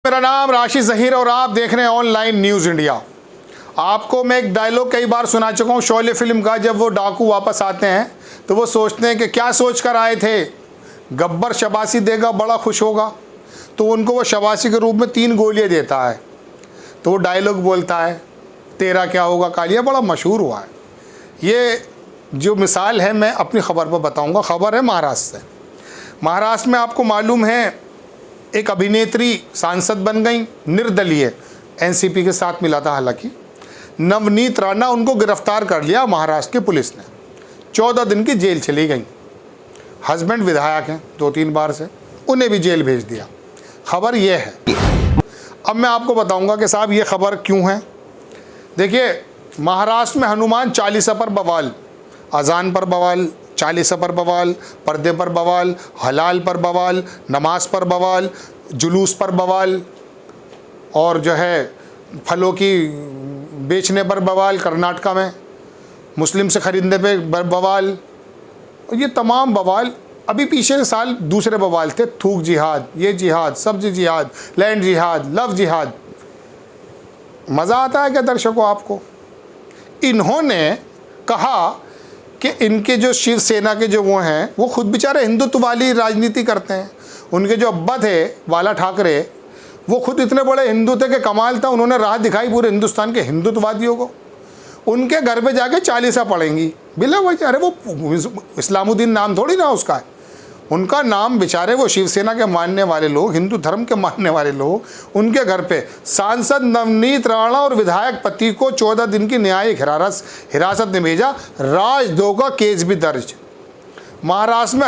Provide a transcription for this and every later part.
मेरा नाम राशि ज़हीर और आप देख रहे हैं ऑनलाइन न्यूज़ इंडिया। आपको मैं एक डायलॉग कई बार सुना चुका हूँ शोले फिल्म का। जब वो डाकू वापस आते हैं तो वो सोचते हैं कि क्या सोच कर आए थे, गब्बर शाबाशी देगा बड़ा खुश होगा, तो उनको वो शाबाशी के रूप में 3 गोलियाँ देता है। तो वो डायलॉग बोलता है तेरा क्या होगा कालिया, बड़ा मशहूर हुआ है। ये जो मिसाल है मैं अपनी ख़बर पर बताऊँगा। ख़बर है महाराष्ट्र से। महाराष्ट्र में आपको मालूम है एक अभिनेत्री सांसद बन गई, निर्दलीय, एनसीपी के साथ मिला था हालांकि। नवनीत राणा, उनको गिरफ्तार कर लिया महाराष्ट्र की पुलिस ने। 14 दिन की जेल चली गई। हस्बैंड विधायक हैं 2-3 बार से, उन्हें भी जेल भेज दिया। खबर यह है। अब मैं आपको बताऊंगा कि साहब ये खबर क्यों है। देखिए, महाराष्ट्र में हनुमान चालीसा पर बवाल, अजान पर बवाल, चालीसा पर बवाल, पर्दे पर बवाल, हलाल पर बवाल, नमाज पर बवाल, जुलूस पर बवाल, और जो है फलों की बेचने पर बवाल, कर्नाटका में मुस्लिम से ख़रीदने पे बवाल। ये तमाम बवाल अभी पीछे साल दूसरे बवाल थे, थूक जिहाद, ये जिहाद, सब्जी जिहाद, लैंड जिहाद, लव जिहाद। मज़ा आता है क्या दर्शकों आपको? इन्होंने कहा कि इनके जो शिवसेना के जो वो हैं वो खुद बेचारे हिंदुत्व वाली राजनीति करते हैं। उनके जो अब्बा थे बाला ठाकरे, वो खुद इतने बड़े हिंदू थे कि कमाल था, उन्होंने राह दिखाई पूरे हिंदुस्तान के हिंदुत्ववादियों को। उनके घर पे जाके चालीसा पढ़ेंगी बिला वजह। अरे वो इस्लामुद्दीन नाम थोड़ी ना उसका है, उनका नाम बेचारे वो शिवसेना के मानने वाले लोग, हिंदू धर्म के मानने वाले लोग, उनके घर पे सांसद नवनीत राणा और विधायक पति को 14 दिन की न्यायिक हिरासत में भेजा। राजद्रोह का केस भी दर्ज। महाराष्ट्र में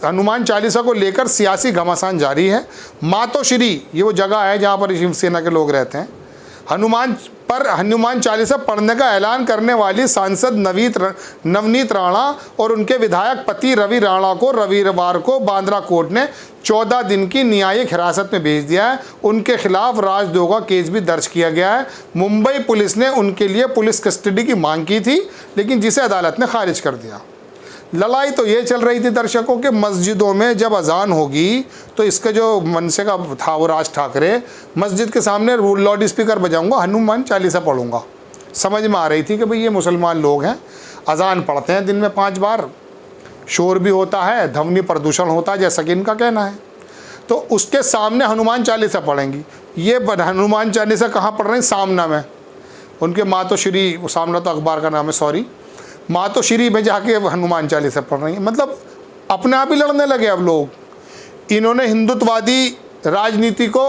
हनुमान चालीसा को लेकर सियासी घमासान जारी है। मातोश्री, ये वो जगह है जहाँ पर शिवसेना के लोग रहते हैं। हनुमान चालीसा पढ़ने का ऐलान करने वाली सांसद नवनीत राणा और उनके विधायक पति रवि राणा को रविवार को बांद्रा कोर्ट ने 14 दिन की न्यायिक हिरासत में भेज दिया है। उनके खिलाफ राजद्रोह का केस भी दर्ज किया गया है। मुंबई पुलिस ने उनके लिए पुलिस कस्टडी की मांग की थी, लेकिन जिसे अदालत ने खारिज कर दिया। लड़ाई तो ये चल रही थी दर्शकों के, मस्जिदों में जब अजान होगी तो इसके जो मनसे का था वो राज ठाकरे, मस्जिद के सामने लाउड स्पीकर बजाऊंगा, हनुमान चालीसा पढ़ूंगा। समझ में आ रही थी कि भाई ये मुसलमान लोग हैं, अजान पढ़ते हैं दिन में 5 बार, शोर भी होता है, ध्वनि प्रदूषण होता है, जैसा कि इनका कहना है। तो उसके सामने हनुमान चालीसा पढ़ेंगी। ये हनुमान चालीसा कहाँ पढ़ रहे हैं? सामना में। उनके मातोश्री, सामना तो अखबार का नाम है, सॉरी, मातोश्री में जाके हनुमान चालीसा पढ़ रही है। मतलब अपने आप ही लड़ने लगे अब लोग। इन्होंने हिंदुत्ववादी राजनीति को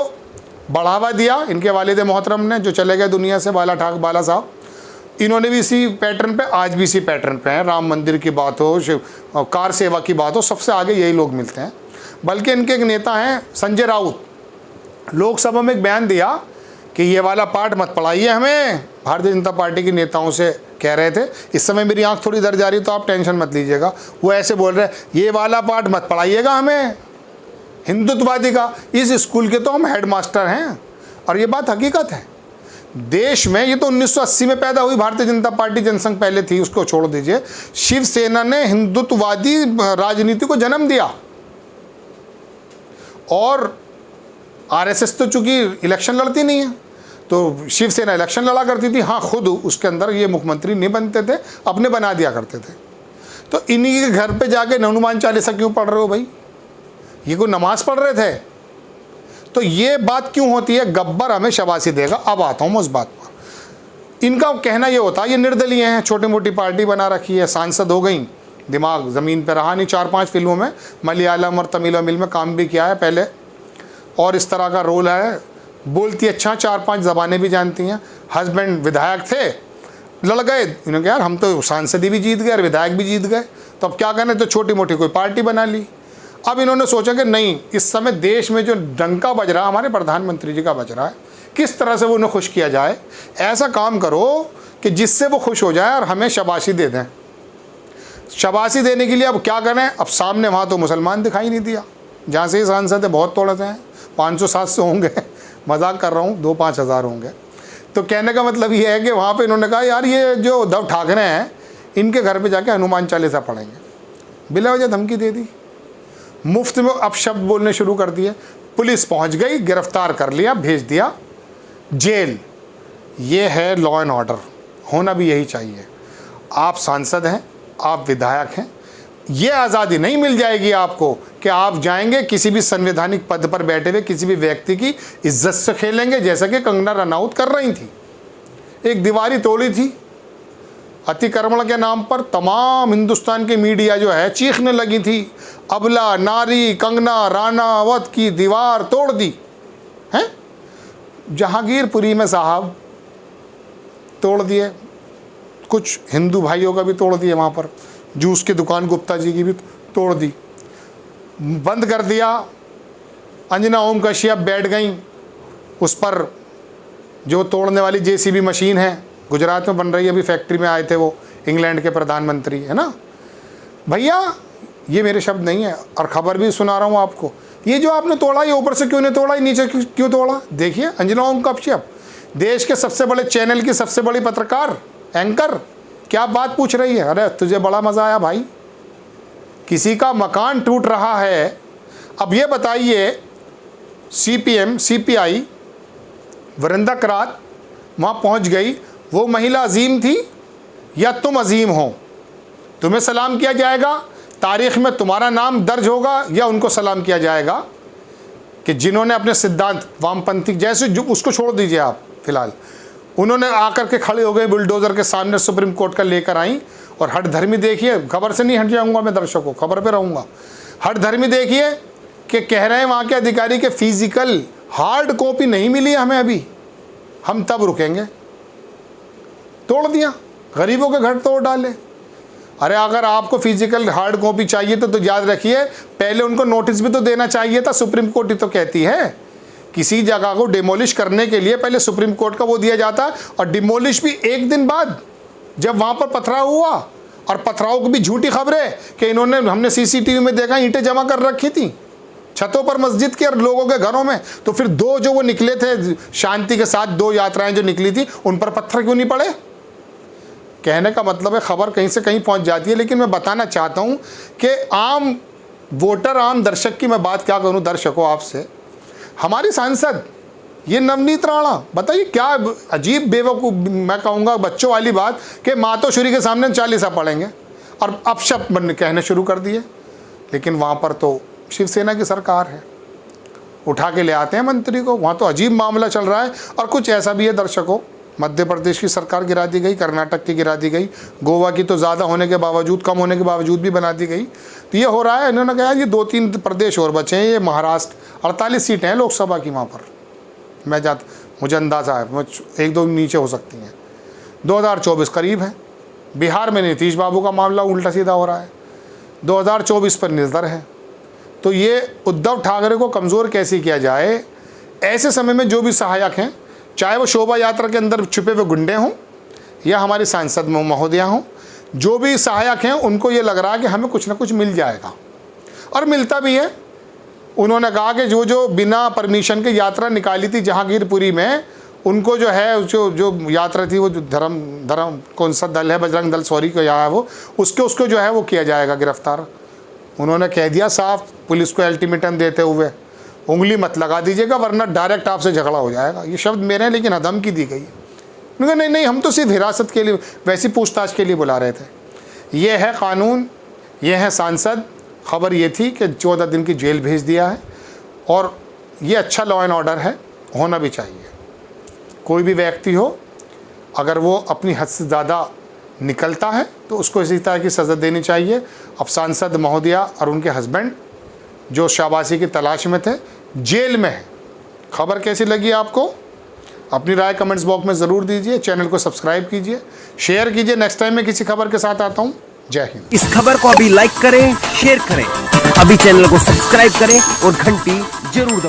बढ़ावा दिया, इनके वालिद मोहतरम ने, जो चले गए दुनिया से, बाला साहब। इन्होंने भी इसी पैटर्न पे, आज भी इसी पैटर्न पे हैं। राम मंदिर की बात हो, कार सेवा की बात हो, सबसे आगे यही लोग मिलते हैं। बल्कि इनके एक नेता हैं संजय राउत, लोकसभा में एक बयान दिया कि ये वाला पाठ मत पढ़ाइए हमें। भारतीय जनता पार्टी के नेताओं से कह रहे थे। इस समय मेरी आंख थोड़ी दर्द जा रही, तो आप टेंशन मत लीजिएगा। वो ऐसे बोल रहे हैं, ये वाला पाठ मत पढ़ाइएगा हमें, हिंदुत्ववादी का। इस स्कूल के तो हम हेड मास्टर हैं, और ये बात हकीकत है। देश में ये तो 1980 में पैदा हुई भारतीय जनता पार्टी, जनसंघ पहले थी, उसको छोड़ दीजिए। शिवसेना ने हिंदुत्ववादी राजनीति को जन्म दिया। और आरएसएस तो चूंकि इलेक्शन लड़ती नहीं है, तो शिवसेना इलेक्शन लड़ा करती थी। हाँ, खुद उसके अंदर ये मुख्यमंत्री नहीं बनते थे, अपने बना दिया करते थे। तो इन्हीं के घर पे जाके हनुमान चालीसा क्यों पढ़ रहे हो भाई? ये कोई नमाज पढ़ रहे थे? तो ये बात क्यों होती है? गब्बर हमें शाबाशी देगा। अब आता हूँ मैं उस बात पर। इनका कहना ये होता है, ये निर्दलीय हैं, छोटी मोटी पार्टी बना रखी है, सांसद हो गई, दिमाग ज़मीन पर रहा नहीं। 4-5 फिल्मों में, मलयालम और तमिल में काम भी किया है पहले, और इस तरह का रोल है। बोलती अच्छा, 4-5 ज़बानें भी जानती हैं। हस्बैंड विधायक थे, लड़ गए। इन्होंने कहा यार हम तो सांसद भी जीत गए और विधायक भी जीत गए, तो अब क्या करना, तो छोटी मोटी कोई पार्टी बना ली। अब इन्होंने सोचा कि नहीं, इस समय देश में जो डंका बज रहा है, हमारे प्रधानमंत्री जी का बज रहा है, किस तरह से वो उन्हें खुश किया जाए। ऐसा काम करो कि जिससे वो खुश हो जाए और हमें शाबाशी दे दें। शाबाशी देने के लिए अब क्या करें? अब सामने वहाँ तो मुसलमान दिखाई नहीं दिया, जहाँ से ही सांसद है बहुत तोड़े हैं, 500-700 होंगे, मजाक कर रहा हूँ, 2-5 हज़ार होंगे। तो कहने का मतलब ये है कि वहाँ पे इन्होंने कहा यार ये जो उद्धव ठाकरे हैं, इनके घर पे जाके हनुमान चालीसा पढ़ेंगे। बिला वजह धमकी दे दी। मुफ्त में अब शब्द बोलने शुरू कर दिए। पुलिस पहुंच गई, गिरफ्तार कर लिया, भेज दिया जेल। ये है लॉ एंड ऑर्डर, होना भी यही चाहिए। आप सांसद हैं, आप विधायक हैं, ये आज़ादी नहीं मिल जाएगी आपको कि आप जाएंगे किसी भी संवैधानिक पद पर बैठे हुए किसी भी व्यक्ति की इज्जत से खेलेंगे, जैसा कि कंगना रनौत कर रही थी। एक दीवारी तोड़ी थी अतिक्रमण के नाम पर, तमाम हिंदुस्तान की मीडिया जो है चीखने लगी थी, अबला नारी कंगना रनौत की दीवार तोड़ दी है। जहांगीरपुरी में साहब तोड़ दिए, कुछ हिंदू भाइयों का भी तोड़ दिए, वहाँ पर जूस की दुकान गुप्ता जी की भी तोड़ दी, बंद कर दिया। अंजना ओम कश्यप बैठ गई उस पर, जो तोड़ने वाली जेसीबी मशीन है, गुजरात में बन रही है, अभी फैक्ट्री में आए थे वो इंग्लैंड के प्रधानमंत्री, है ना भैया, ये मेरे शब्द नहीं है और खबर भी सुना रहा हूँ आपको। ये जो आपने तोड़ा, ये ऊपर से क्यों नहीं तोड़ा, नीचे क्यों तोड़ा? देखिए अंजना ओम कश्यप, देश के सबसे बड़े चैनल की सबसे बड़ी पत्रकार, एंकर, क्या बात पूछ रही है? अरे तुझे बड़ा मज़ा आया भाई, किसी का मकान टूट रहा है। अब ये बताइए, सीपीएम सीपीआई वरिंदा करात वहाँ पहुँच गई, वो महिला अजीम थी या तुम अजीम हो? तुम्हें सलाम किया जाएगा, तारीख़ में तुम्हारा नाम दर्ज होगा, या उनको सलाम किया जाएगा कि जिन्होंने अपने सिद्धांत वामपंथी, जैसे जो उसको छोड़ दीजिए आप फिलहाल, उन्होंने आकर के खड़े हो गए बुलडोज़र के सामने, सुप्रीम कोर्ट का लेकर आई। और हठ धर्मी देखिए, खबर से नहीं हट जाऊंगा मैं, दर्शकों खबर पे रहूंगा। हठ धर्मी देखिए कि कह रहे हैं वहाँ के अधिकारी के फिजिकल हार्ड कॉपी नहीं मिली हमें अभी, हम तब रुकेंगे। तोड़ दिया, गरीबों के घर तोड़ डाले। अरे अगर आपको फिजिकल हार्ड कॉपी चाहिए तो याद रखिए, पहले उनको नोटिस भी तो देना चाहिए था। सुप्रीम कोर्ट ही तो कहती है किसी जगह को डिमोलिश करने के लिए पहले सुप्रीम कोर्ट का वो दिया जाता, और डिमोलिश भी एक दिन बाद, जब वहाँ पर पथराव हुआ। और पथराव की भी झूठी खबरें कि इन्होंने, हमने सीसीटीवी में देखा, ईंटें जमा कर रखी थी छतों पर मस्जिद के और लोगों के घरों में। तो फिर दो जो वो निकले थे शांति के साथ, दो यात्राएं जो निकली थी, उन पर पत्थर क्यों नहीं पड़े? कहने का मतलब है खबर कहीं से कहीं पहुंच जाती है। लेकिन मैं बताना चाहता हूं कि आम वोटर, आम दर्शक की मैं बात क्या करूं दर्शकों आपसे, हमारी सांसद ये नवनीत राणा, बताइए क्या अजीब बेवकूफ़, मैं कहूँगा बच्चों वाली बात, कि मातोश्री के सामने 40 पढ़ेंगे और अपशब्द कहने शुरू कर दिए। लेकिन वहाँ पर तो शिवसेना की सरकार है, उठा के ले आते हैं मंत्री को, वहाँ तो अजीब मामला चल रहा है। और कुछ ऐसा भी है दर्शकों, मध्य प्रदेश की सरकार गिरा दी गई, कर्नाटक की गिरा दी गई, गोवा की तो ज़्यादा होने के बावजूद, कम होने के बावजूद भी बना दी गई। तो ये हो रहा है, इन्होंने कहा ये 2-3 प्रदेश और बचे हैं, ये महाराष्ट्र, 48 सीटें हैं लोकसभा की वहाँ पर, मुझे अंदाज़ा है, 1-2 नीचे हो सकती हैं। 2024 करीब है। बिहार में नीतीश बाबू का मामला उल्टा सीधा हो रहा है, 2024 पर निर्भर है। तो ये उद्धव ठाकरे को कमज़ोर कैसे किया जाए, ऐसे समय में जो भी सहायक हैं, चाहे वो शोभा यात्रा के अंदर छुपे हुए गुंडे हों या हमारी सांसद महोदया हों, जो भी सहायक हैं, उनको ये लग रहा है कि हमें कुछ ना कुछ मिल जाएगा, और मिलता भी है। उन्होंने कहा कि जो बिना परमिशन के यात्रा निकाली थी जहांगीरपुरी में, उनको जो है, जो यात्रा थी, वो जो धर्म कौन सा दल है, बजरंग दल सॉरी को यहाँ है वो, उसको जो है वो किया जाएगा गिरफ्तार। उन्होंने कह दिया साफ, पुलिस को अल्टीमेटम देते हुए, उंगली मत लगा दीजिएगा वरना डायरेक्ट आपसे झगड़ा हो जाएगा। ये शब्द मेरे हैं, लेकिन धमकी दी गई है। उन्होंने कहा नहीं हम तो सिर्फ हिरासत के लिए, वैसी पूछताछ के लिए बुला रहे थे। ये है कानून, ये है सांसद। खबर ये थी कि 14 दिन की जेल भेज दिया है, और ये अच्छा लॉ एंड ऑर्डर है, होना भी चाहिए। कोई भी व्यक्ति हो, अगर वो अपनी हद से ज़्यादा निकलता है तो उसको इसी तरह की सज़ा देनी चाहिए। अब सांसद महोदया और उनके हस्बैंड जो शाबाशी की तलाश में थे, जेल में है। खबर कैसी लगी आपको? अपनी राय कमेंट्स बॉक्स में ज़रूर दीजिए। चैनल को सब्सक्राइब कीजिए, शेयर कीजिए। नेक्स्ट टाइम मैं किसी खबर के साथ आता हूँ। जय हिंद। इस खबर को अभी लाइक करें, शेयर करें, अभी चैनल को सब्सक्राइब करें और घंटी जरूर दबाएं।